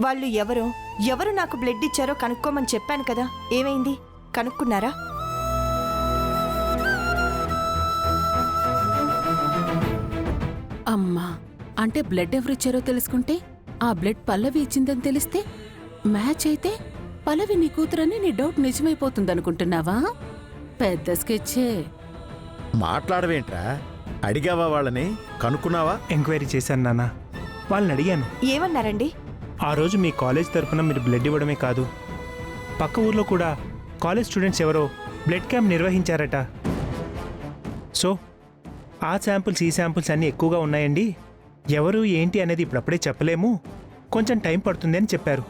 వాళ్ళు ఎవరు నాకు బ్లడ్ ఇచ్చారో కనుక్కోమని చెప్పాను కదా, ఏమైంది? కనుక్కున్నారా? అమ్మా, అంటే బ్లడ్ ఎవరిచ్చారో తెలుసుకుంటే ఆ బ్లడ్ పల్లవి ఇచ్చిందని తెలిస్తే మ్యాచ్ అయితే పల్లవి నీ కూతురని నీ డౌట్ నిజమైపోతుందనుకుంటున్నావా? పెద్ద స్కెచ్చే. మాట్లాడవేంట్రా? అడిగావా వాళ్ళని? కనుక్కున్నావా? ఎంక్వైరీ చేశాను నాన్న, వాళ్ళని అడిగాను. ఏమన్నారండి? ఆ రోజు మీ కాలేజ్ తరఫున మీరు బ్లడ్ ఇవ్వడమే కాదు, పక్క ఊర్లో కూడా కాలేజ్ స్టూడెంట్స్ ఎవరో బ్లడ్ క్యాంప్ నిర్వహించారట. సో ఆ శాంపుల్స్ ఈ శాంపుల్స్ అన్నీ ఎక్కువగా ఉన్నాయండి, ఎవరు ఏంటి అనేది ఇప్పుడప్పుడే చెప్పలేము, కొంచెం టైం పడుతుంది అని చెప్పారు.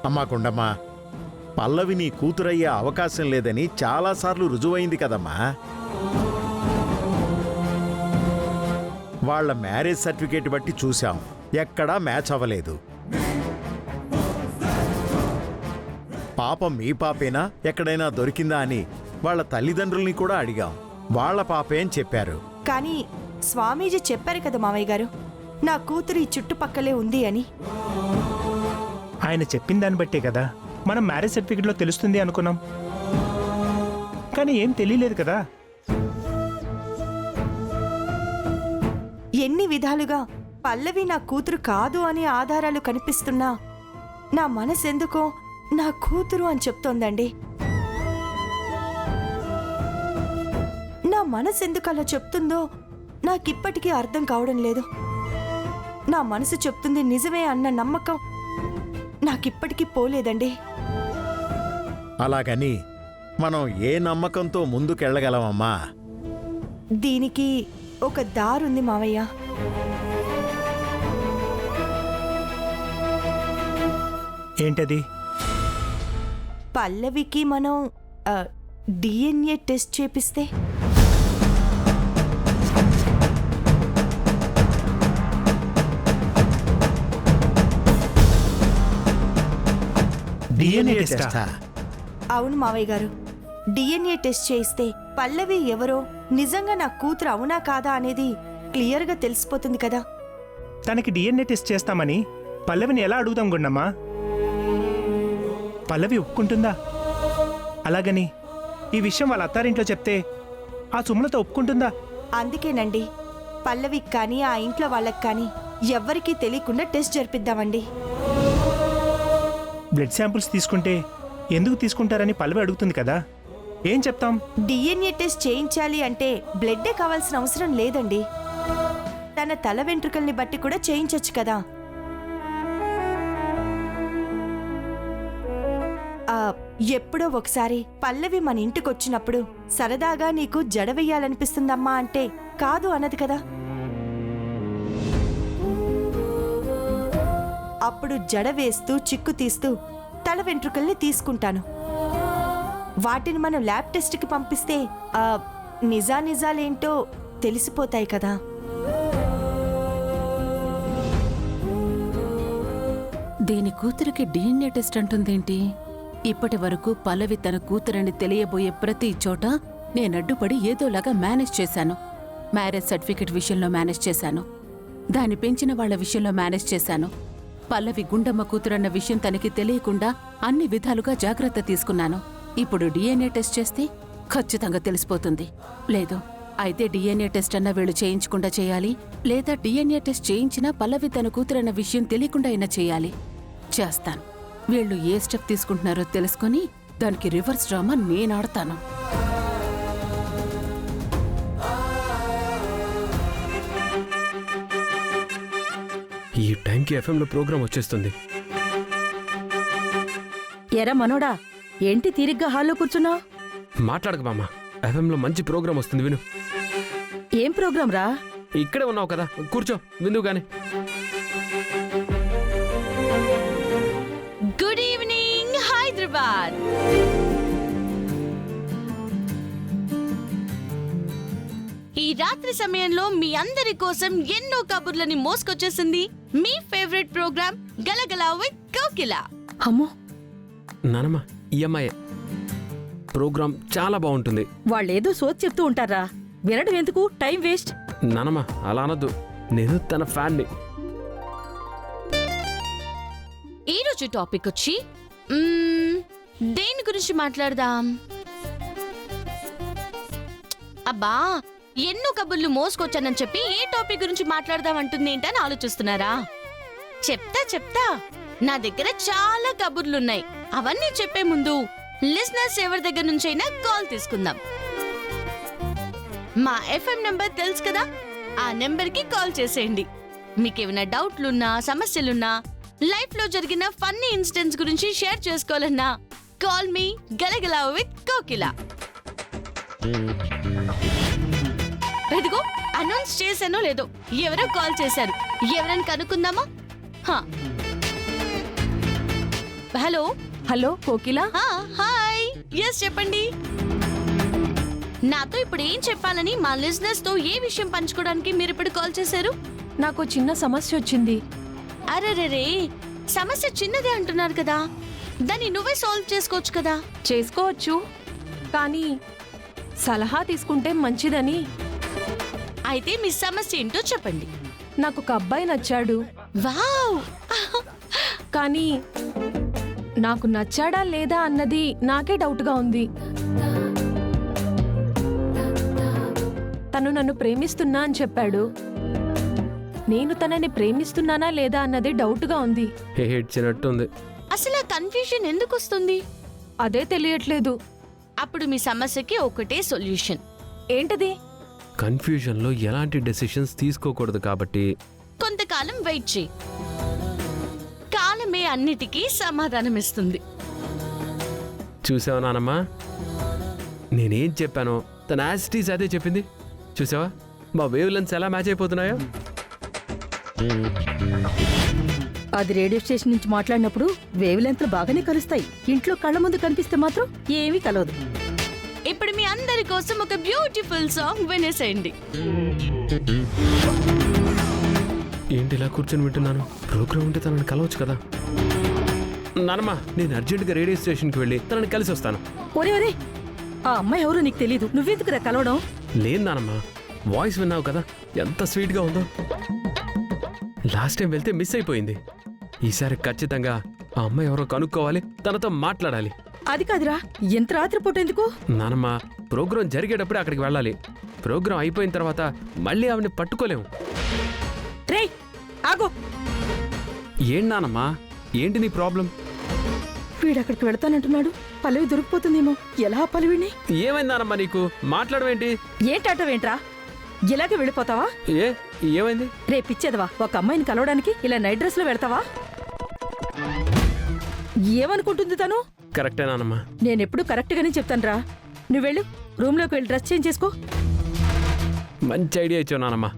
అమ్మా కొండమ్మా, పల్లవి నీ కూతురయ్యే అవకాశం లేదని చాలాసార్లు రుజువైంది కదమ్మా. వాళ్ళ మ్యారేజ్ సర్టిఫికేట్ బట్టి చూశాం, ఎక్కడా మ్యాచ్ అవ్వలేదు. పాపం మీ పాపేనా, ఎక్కడైనా దొరికిందా అని వాళ్ళ తల్లిదండ్రుల్ని కూడా అడిగాం. వాళ్ళ పాపే అని చెప్పారు. కానీ స్వామీజీ చెప్పారు కదా మావయ్య గారు, నా కూతురు ఈ చుట్టుపక్కలే ఉంది అని. ఆయన చెప్పిన దాన్ని బట్టే కదా మనం మ్యారేజ్ సర్టిఫికేట్లో తెలుస్తుంది అనుకున్నాం, కానీ ఏం తెలియలేదు కదా. ఎన్ని విధాలుగా పల్లవి నా కూతురు కాదు అని ఆధారాలు కనిపిస్తున్నా నా మనసెందుకో నా కూతురు అని చెప్తోందండి. నా మనసెందుకు అలా చెప్తుందో నాకిప్పటికీ అర్థం కావడం లేదు. నా మనసు చెప్తుంది నిజమే అన్న నమ్మకం నాకిప్పటికీ పోలేదండి. అలాగని మనం ఏ నమ్మకంతో ముందుకెళ్ళగలమమ్మా? దీనికి ఒక దారుంది మావయ్య. ఏంటది? పల్లవికి మనం డిఎన్ఏ టెస్ట్ చేపిస్తే. డిఎన్ఏ టెస్టా? అవును మావయ్య గారు, డిఎన్ఏ టెస్ట్ చేయిస్తే పల్లవి ఎవరో, నిజంగా నా కూతురు అవునా కాదా అనేది క్లియర్గా తెలిసిపోతుంది కదా. తనకి డిఎన్ఏ టెస్ట్ చేస్తామని పల్లవిని ఎలా అడుగుతాం గుండమ్మా? పల్లవి ఒప్పుకుంటుందా? అలాగని ఈ విషయం వాళ్ళ అత్తారింట్లో చెప్తే ఆ సుమలత ఒప్పుకుంటుందా? అందుకేనండి పల్లవికి కానీ ఆ ఇంట్లో వాళ్ళకి కానీ ఎవ్వరికీ తెలియకుండా టెస్ట్ జరిపిద్దామండి. బ్లడ్ శాంపుల్స్ తీసుకుంటే ఎందుకు తీసుకుంటారని పల్లవి అడుగుతుంది కదా, ఏం చెప్తాం? డిఎన్ఏ టెస్ట్ చేయించాలి అంటే బ్లడ్డే కావాల్సిన అవసరం లేదండి, తన తల వెంట్రుకల్ని బట్టి కూడా చేయించొచ్చు కదా. ఎప్పుడో ఒకసారి పల్లవి మన ఇంటికొచ్చినప్పుడు సరదాగా నీకు జడ వెయ్యాలనిపిస్తుందమ్మా అంటే కాదు అన్నది కదా. అప్పుడు జడ వేస్తూ చిక్కు తీస్తూ తల వెంట్రుకల్ని తీసుకుంటాను. వాటిని మనం ల్యాబ్ టెస్ట్కి పంపిస్తే నిజాలేంటో తెలిసిపోతాయి కదా. దీని కూతురికి డిఎన్ఏ టెస్ట్ అంటుందేంటి? ఇప్పటి వరకు పల్లవి తన కూతురని తెలియబోయే ప్రతి చోట నేనడ్డుపడి ఏదోలాగా మేనేజ్ చేశాను. మ్యారేజ్ సర్టిఫికెట్ విషయంలో మేనేజ్ చేశాను, దాన్ని పెంచిన వాళ్ల విషయంలో మేనేజ్ చేశాను. పల్లవి గుండమ్మ కూతురన్న విషయం తనకి తెలియకుండా అన్ని విధాలుగా జాగ్రత్త తీసుకున్నాను. ఇప్పుడు డిఎన్ఏ టెస్ట్ చేస్తే ఖచ్చితంగా తెలిసిపోతుంది. లేదు అయితే డిఎన్ఏ టెస్ట్ అన్న వీళ్ళు చేయించకుండా చేయాలి, లేదా డిఎన్ఏ టెస్ట్ చేయించినా పల్లవి తన కూతురన్న విషయం తెలియకుండా అయినా చేయాలి. చేస్తాను. వీళ్ళు ఏ స్టెప్ తీసుకుంటున్నారో తెలుసుకొని దానికి రివర్స్ డ్రామా నేనాడతాను. ఈ టైంకి ఎఫ్ఎంలో ప్రోగ్రాం వచ్చేస్తుంది. ఎరా మనోడా, ఏంటి తీరిగ్గా హాల్లో కూర్చున్నావు? మాట్లాడక బామ్మ, ఎఫ్ఎంలో మంచి ప్రోగ్రాం వస్తుంది, విను. ఏం ప్రోగ్రాం రా? ఇక్కడే ఉన్నావు కదా, కూర్చో విందువు గాని. Good evening Hyderabad. ఈ రాత్రి సమయంలో మీ అందరి కోసం ఎన్నో కబుర్లని మోసుకొచ్చేసింది మీ ఫేవరెట్ ప్రోగ్రామ్ గలగల విత్ కోకిల. అమ్మో, నానమ్మ ఈ అమ్మాయి ప్రోగ్రాం చాలా బాగుంటుంది. వాళ్ళేదో సోది చెప్తూ ఉంటారా, వినడం ఎందుకు, టైం వేస్ట్. నానమ్మ అలా అనొద్దు, నేను తన ఫ్యాన్ని. ఈరోజు టాపిక్ వచ్చి దేని గురించి మాట్లాడదాం? అబ్బా, ఎన్నో కబుర్లు మోసుకొచ్చానని చెప్పి ఏ టాపిక్ గురించి మాట్లాడదాం అంటుంది ఏంటని ఆలోచిస్తున్నారా? చెప్తా నా దగ్గర చాలా కబుర్లున్నాయి. అవన్నీ చెప్పే ముందు లిజనర్స్ ఎవరి దగ్గర నుంచైనా కాల్ తీసుకుందాం. మా ఎఫ్ఎం నెంబర్ తెలుసు కదా, ఆ నెంబర్కి కాల్ చేసేయండి. మీకేమైనా డౌట్లున్నా, సమస్యలున్నా, లైఫ్ లో జరిగిన ఫన్నీ ఇన్సిడెంట్స్ గురించి షేర్ చేసుకోవాలన్నా కాల్ మీ గలగలా విత్ కోకిల. ఇదిగో అనౌన్స్ చేశానో లేదో, ఎవరో కాల్ చేశారు. ఎవరని కనుక్కుందామా? హలో హలో కోకిల, హాయ్. ఎస్, చెప్పండి. నాతో ఇప్పుడు ఏం చెప్పాలని, మా లిజనర్స్ తో ఏ విషయం పంచుకోవడానికి మీరు ఇప్పుడు కాల్ చేశారు? నాకు చిన్న సమస్య వచ్చింది. అరెరే, సమస్య చిన్నదే అంటున్నారు కదా, దాన్ని నువ్వే సాల్వ్ చేసుకోవచ్చు కదా. చేసుకోవచ్చు, కానీ సలహా తీసుకుంటే మంచిదని. అయితే మీ సమస్య ఏంటో చెప్పండి. నాకు ఒక అబ్బాయి నచ్చాడు, వావ్. కానీ నాకు నచ్చాడా లేదా అన్నది నాకే డౌట్గా ఉంది. తను నన్ను ప్రేమిస్తున్నా అని చెప్పాడు. నేను తనని ప్రేమిస్తున్నానా లేదా అన్నది డౌట్గా ఉంది. ఏడ్చినట్టుంది. అసలు ఆ కన్ఫ్యూజన్ ఎందుకు వస్తుంది? అదే తెలియట్లేదు. అప్పుడు మీ సమస్యకి ఒకటే సొల్యూషన్. ఏంటది? కన్ఫ్యూజన్లో ఎలాంటి డెసిషన్స్ తీసుకోకూడదు కాబట్టి కొంతకాలం వెయిట్ చేయి. కాలమే అన్నిటికీ సమాధానం ఇస్తుంది. చూసావా నానమ్మా, నేనేం చెప్పానో తన యాసిటీస్ అదే చెప్పింది. చూసావా మా వేవ్ లెన్స్ ఎలా మ్యాచ్ అయిపోతున్నాయో. అది రేడియో స్టేషన్ నుంచి మాట్లాడినప్పుడు వేవ్ లెంత్లు బాగానే కలుస్తాయి. ఇంట్లో కళ్ళ ముందు కనిపిస్తే మాత్రం ఏమీ కలవదు. ఇప్పుడు మీ అందరి కోసం ఒక బ్యూటిఫుల్ సాంగ్ వినేసేయండి. ఏంటి ఇలా కూర్చొని వింటున్నాను? ప్రోగ్రామ్ ఉంటే తనని కలవచ్చు కదా. నానమ్మా, నేను అర్జెంటుగా రేడియో స్టేషన్కి వెళ్ళి తనని కలిసి వస్తాను. ఒరే ఒరే, ఆ అమ్మాయి ఎవరో నీకు తెలీదు, నువ్వెందుకురా కలవడం? లేదు నానమ్మా, వాయిస్ విన్నావు కదా ఎంత స్వీట్గా ఉందో. లాస్ట్ టైం వెళ్తే మిస్ అయిపోయింది. ఈసారి ఖచ్చితంగా ఆ అమ్మాయి ఎవరో కనుక్కోవాలి, తనతో మాట్లాడాలి. అది కాదురా, ఎంత రాత్రిపూట ఎందుకు? నానమ్మా, ప్రోగ్రాం జరిగేటప్పుడే అక్కడికి వెళ్ళాలి. ప్రోగ్రాం అయిపోయిన తర్వాత మళ్ళీ ఆవిడని పట్టుకోలేము. రే ఆగో. ఏంటి నానమ్మా, ఏంటి నీ ప్రాబ్లం? వీడక్కడికి వెళతానంటున్నాడు. పల్లవి దొరికిపోతుందేమో. ఎలా పల్లవిని? ఏమైంది నానమ్మా నీకు? మాట్లాడవేంటి? ఏంటంటావేంట్రా? ఇలాగే వెళ్ళిపోతావా? ఏమైంది? రే పిచ్చేదవా, ఒక అమ్మాయిని కలవడానికి ఇలా నైట్ డ్రెస్ లో వెళ్తావా? ఏమనుకుంటుంది తను? కరెక్టే నానమ్మా. నేనెప్పుడు కరెక్ట్ గానే చెప్తానురా. నువ్వు వెళ్ళు, రూమ్ లోకి వెళ్ళి డ్రెస్ చేంజ్ చేసుకో. మంచి ఐడియా ఇచ్చావు నానమ్మా.